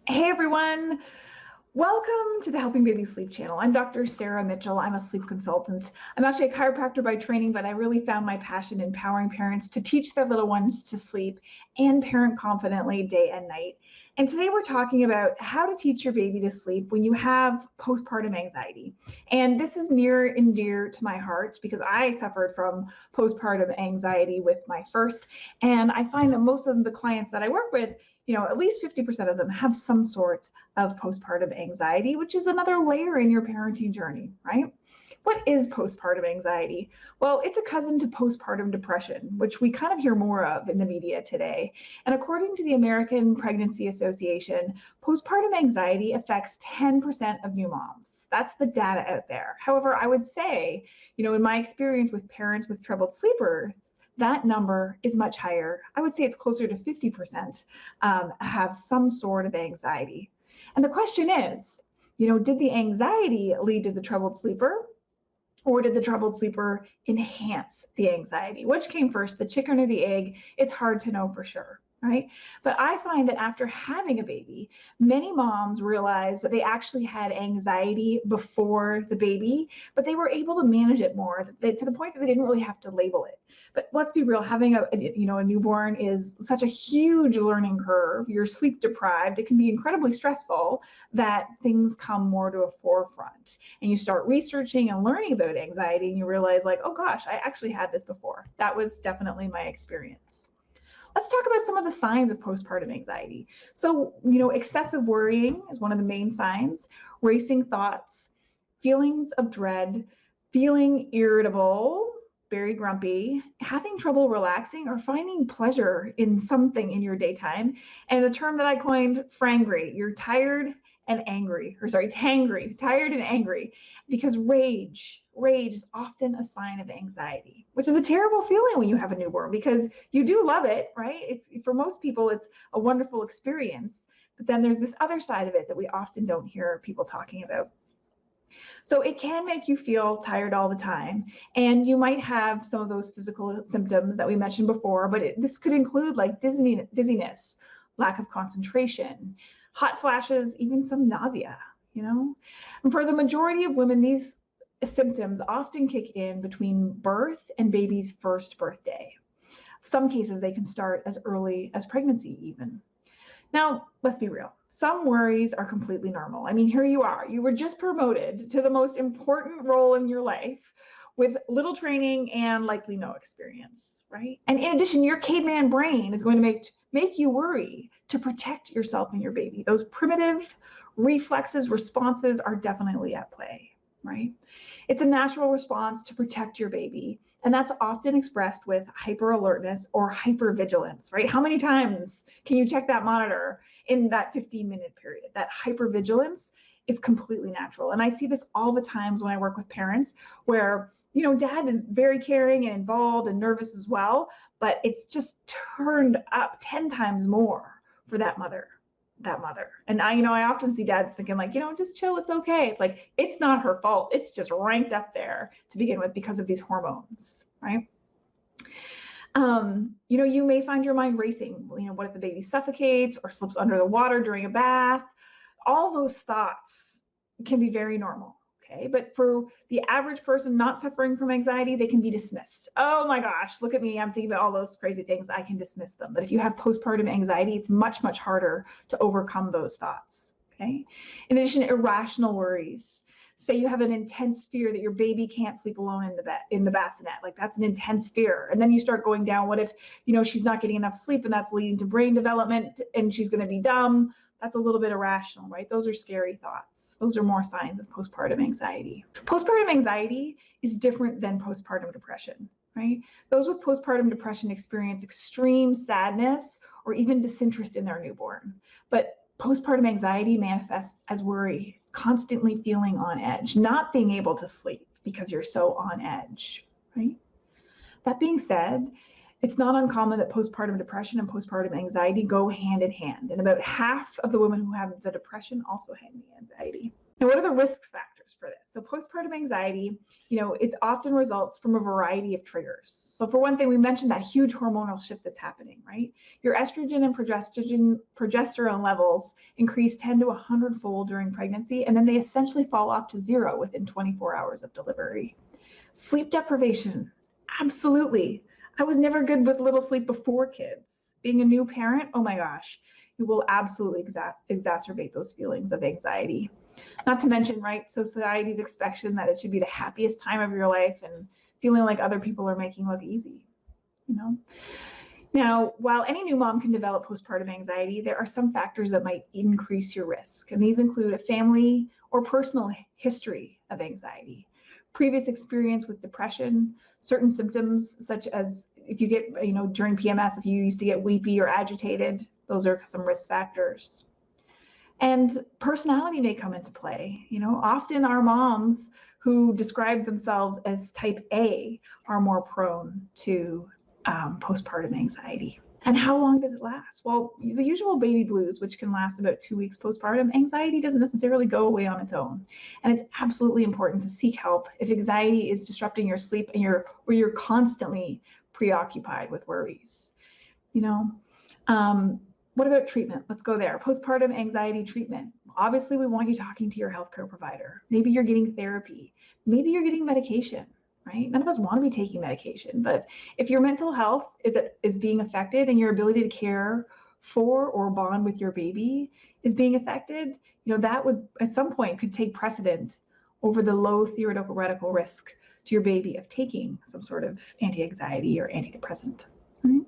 Hey everyone, welcome to the Helping Babies Sleep channel. I'm Dr. Sarah Mitchell. I'm a sleep consultant. I'm actually a chiropractor by training, but I really found my passion in empowering parents to teach their little ones to sleep and parent confidently day and night. And today we're talking about how to teach your baby to sleep when you have postpartum anxiety. And this is near and dear to my heart because I suffered from postpartum anxiety with my first. And I find that most of the clients that I work with, at least 50% of them have some sort of postpartum anxiety, which is another layer in your parenting journey, right? What is postpartum anxiety? Well, it's a cousin to postpartum depression, which we kind of hear more of in the media today. And according to the American Pregnancy Association, postpartum anxiety affects 10% of new moms. That's the data out there. However, I would say, in my experience with parents with troubled sleeper, that number is much higher. I would say it's closer to 50% have some sort of anxiety. And the question is, did the anxiety lead to the troubled sleeper? Or did the troubled sleeper enhance the anxiety? Which came first, the chicken or the egg? It's hard to know for sure, right? But I find that after having a baby, many moms realize that they actually had anxiety before the baby, but they were able to manage it more to the point that they didn't really have to label it. But let's be real, having a newborn is such a huge learning curve. You're sleep deprived. It can be incredibly stressful that things come more to a forefront. And you start researching and learning about anxiety and you realize like, oh gosh, I actually had this before. That was definitely my experience. Let's talk about some of the signs of postpartum anxiety. So, excessive worrying is one of the main signs, racing thoughts, feelings of dread, feeling irritable, very grumpy, having trouble relaxing or finding pleasure in something in your daytime. And the term that I coined, frangry, you're tired and angry, tangry, tired and angry, because rage is often a sign of anxiety, which is a terrible feeling when you have a newborn because you do love it, right? It's for most people, it's a wonderful experience, but then there's this other side of it that we often don't hear people talking about. So it can make you feel tired all the time, and you might have some of those physical symptoms that we mentioned before, but this could include like dizziness, lack of concentration, hot flashes, even some nausea, And for the majority of women, these symptoms often kick in between birth and baby's first birthday. Some cases, they can start as early as pregnancy even. Now, let's be real. Some worries are completely normal. I mean, here you are. You were just promoted to the most important role in your life with little training and likely no experience, right? And in addition, your caveman brain is going to make you worry to protect yourself and your baby. Those primitive reflexes, responses are definitely at play, right? It's a natural response to protect your baby. And that's often expressed with hyper alertness or hypervigilance, right? How many times can you check that monitor in that 15-minute period? That hypervigilance is completely natural. And I see this all the times when I work with parents where, dad is very caring and involved and nervous as well, but it's just turned up 10 times more for that mother. And I often see dads thinking like, just chill, it's okay. It's like, it's not her fault. It's just ranked up there to begin with because of these hormones, right? You may find your mind racing. What if the baby suffocates or slips under the water during a bath? All those thoughts can be very normal. Okay, but for the average person not suffering from anxiety, they can be dismissed. Oh my gosh, look at me. I'm thinking about all those crazy things. I can dismiss them. But if you have postpartum anxiety, it's much, much harder to overcome those thoughts. Okay. In addition, irrational worries. Say you have an intense fear that your baby can't sleep alone in the bassinet. Like that's an intense fear. And then you start going down. What if, she's not getting enough sleep and that's leading to brain development and she's going to be dumb? That's a little bit irrational, right? Those are scary thoughts. Those are more signs of postpartum anxiety. Postpartum anxiety is different than postpartum depression, right? Those with postpartum depression experience extreme sadness or even disinterest in their newborn. But postpartum anxiety manifests as worry, constantly feeling on edge, not being able to sleep because you're so on edge, right? That being said, it's not uncommon that postpartum depression and postpartum anxiety go hand in hand. And about half of the women who have the depression also have the anxiety. Now, what are the risk factors? factors for this. So postpartum anxiety, it often results from a variety of triggers. So for one thing, we mentioned that huge hormonal shift that's happening, right? Your estrogen and progesterone levels increase 10 to 100-fold during pregnancy, and then they essentially fall off to zero within 24 hours of delivery. Sleep deprivation, absolutely. I was never good with little sleep before kids. Being a new parent, oh my gosh, it will absolutely exacerbate those feelings of anxiety. Not to mention, right, society's expectation that it should be the happiest time of your life and feeling like other people are making it look easy, Now, while any new mom can develop postpartum anxiety, there are some factors that might increase your risk. And these include a family or personal history of anxiety, previous experience with depression, certain symptoms such as if you get, during PMS, if you used to get weepy or agitated, those are some risk factors. And personality may come into play. Often our moms who describe themselves as type A are more prone to postpartum anxiety. And how long does it last? Well, the usual baby blues, which can last about 2 weeks postpartum, anxiety doesn't necessarily go away on its own. And it's absolutely important to seek help if anxiety is disrupting your sleep and you're constantly preoccupied with worries. What about treatment? Let's go there. Postpartum anxiety treatment. Obviously, we want you talking to your healthcare provider. Maybe you're getting therapy. Maybe you're getting medication, right? None of us want to be taking medication, but if your mental health is being affected and your ability to care for or bond with your baby is being affected, that would at some point could take precedent over the low theoretical risk to your baby of taking some sort of anti-anxiety or antidepressant. Right?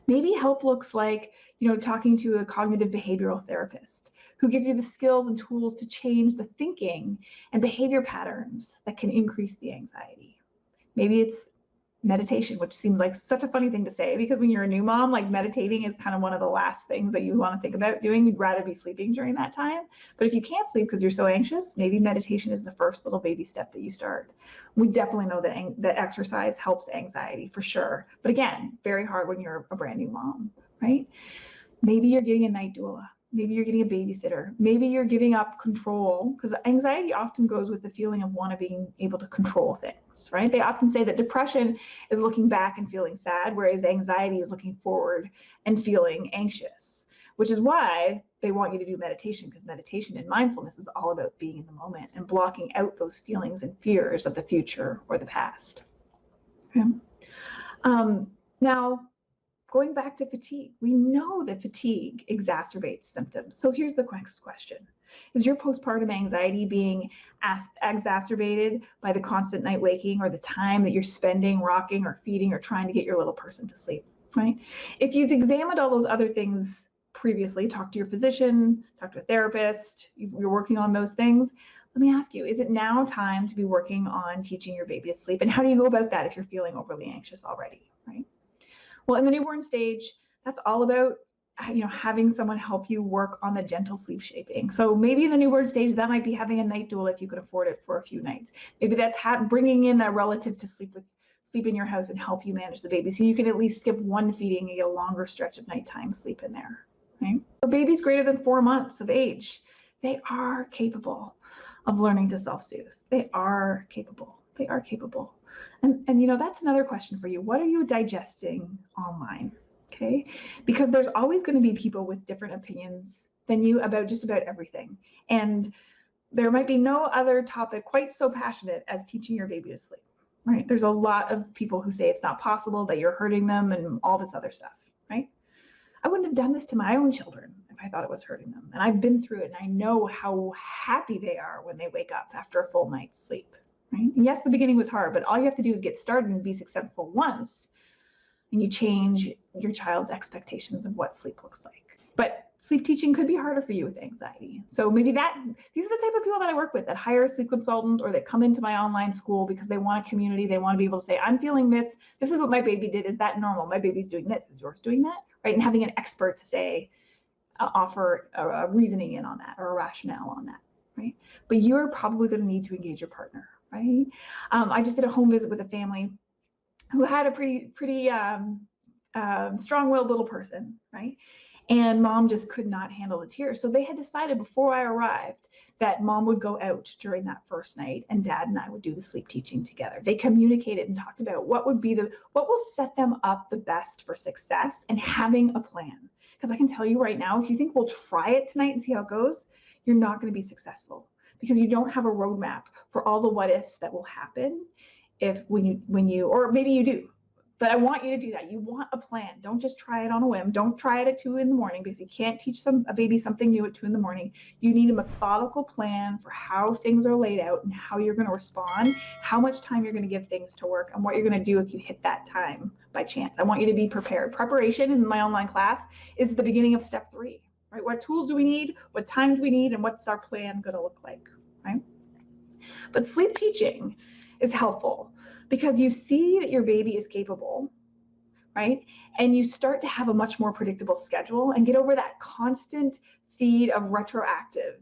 Maybe help looks like, talking to a cognitive behavioral therapist who gives you the skills and tools to change the thinking and behavior patterns that can increase the anxiety. Maybe it's meditation, which seems like such a funny thing to say because when you're a new mom, like meditating is kind of one of the last things that you want to think about doing. You'd rather be sleeping during that time. But if you can't sleep because you're so anxious, maybe meditation is the first little baby step that you start. We definitely know that exercise helps anxiety for sure. But again, very hard when you're a brand new mom, right? Maybe you're getting a night doula. Maybe you're getting a babysitter. Maybe you're giving up control, because anxiety often goes with the feeling of being able to control things, right? They often say that depression is looking back and feeling sad, whereas anxiety is looking forward and feeling anxious, which is why they want you to do meditation, because meditation and mindfulness is all about being in the moment and blocking out those feelings and fears of the future or the past. Okay. Now, going back to fatigue, we know that fatigue exacerbates symptoms. So here's the next question. Is your postpartum anxiety being exacerbated by the constant night waking or the time that you're spending rocking or feeding or trying to get your little person to sleep, right? If you've examined all those other things previously, talk to your physician, talk to a therapist, you're working on those things, let me ask you, is it now time to be working on teaching your baby to sleep? And how do you go about that if you're feeling overly anxious already, right? Well, in the newborn stage, that's all about, having someone help you work on the gentle sleep shaping. So maybe in the newborn stage, that might be having a night doula if you could afford it for a few nights. Maybe that's bringing in a relative to sleep in your house and help you manage the baby. So you can at least skip one feeding and get a longer stretch of nighttime sleep in there, right? For babies greater than 4 months of age, they are capable of learning to self-soothe. They are capable. They are capable. And that's another question for you. What are you digesting online? Okay, because there's always going to be people with different opinions than you about just about everything. And there might be no other topic quite so passionate as teaching your baby to sleep, right? There's a lot of people who say it's not possible, that you're hurting them and all this other stuff, right? I wouldn't have done this to my own children if I thought it was hurting them. And I've been through it and I know how happy they are when they wake up after a full night's sleep. Right? And yes, the beginning was hard, but all you have to do is get started and be successful once, and you change your child's expectations of what sleep looks like. But sleep teaching could be harder for you with anxiety. So maybe these are the type of people that I work with that hire a sleep consultant or that come into my online school because they want a community. They want to be able to say, I'm feeling this. This is what my baby did. Is that normal? My baby's doing this. Is yours doing that? Right? And having an expert to say, offer a reasoning in on that or a rationale on that. Right? But you're probably going to need to engage your partner. Right? I just did a home visit with a family who had a pretty strong-willed little person, right? And mom just could not handle the tears. So they had decided before I arrived that mom would go out during that first night and dad and I would do the sleep teaching together. They communicated and talked about what will set them up the best for success and having a plan. Because I can tell you right now, if you think we'll try it tonight and see how it goes, you're not going to be successful because you don't have a roadmap for all the what ifs that will happen when you, or maybe you do. But I want you to do that. You want a plan. Don't just try it on a whim. Don't try it at 2 in the morning because you can't teach a baby something new at 2 in the morning. You need a methodical plan for how things are laid out and how you're going to respond, how much time you're going to give things to work, and what you're going to do if you hit that time by chance. I want you to be prepared. Preparation in my online class is the beginning of step 3, right? What tools do we need? What time do we need? And what's our plan going to look like, right? But sleep teaching is helpful because you see that your baby is capable, right? And you start to have a much more predictable schedule and get over that constant feed of retroactive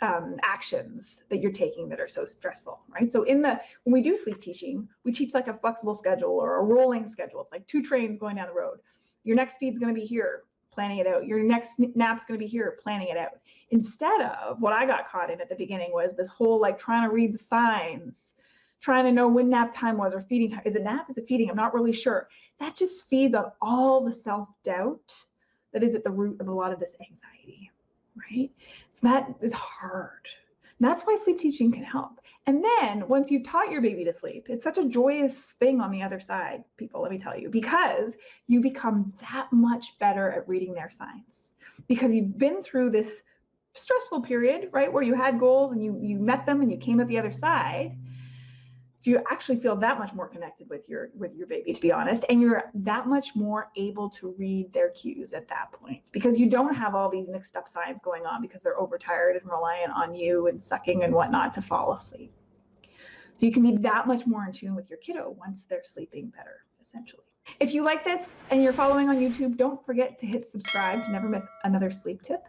actions that you're taking that are so stressful, right? So when we do sleep teaching, we teach like a flexible schedule or a rolling schedule. It's like 2 trains going down the road. Your next feed's going to be here, planning it out. Your next nap's going to be here, planning it out. Instead of what I got caught in at the beginning was this whole like trying to read the signs, trying to know when nap time was or feeding time. Is it nap? Is it feeding? I'm not really sure. That just feeds on all the self-doubt that is at the root of a lot of this anxiety, right? So that is hard. And that's why sleep teaching can help. And then once you've taught your baby to sleep, it's such a joyous thing on the other side, people, let me tell you, because you become that much better at reading their signs because you've been through this stressful period, right, where you had goals and you met them and you came out the other side. So you actually feel that much more connected with your baby, to be honest, and you're that much more able to read their cues at that point because you don't have all these mixed up signs going on because they're overtired and reliant on you and sucking and whatnot to fall asleep. So you can be that much more in tune with your kiddo once they're sleeping better, essentially. If you like this and you're following on YouTube, don't forget to hit subscribe to never miss another sleep tip.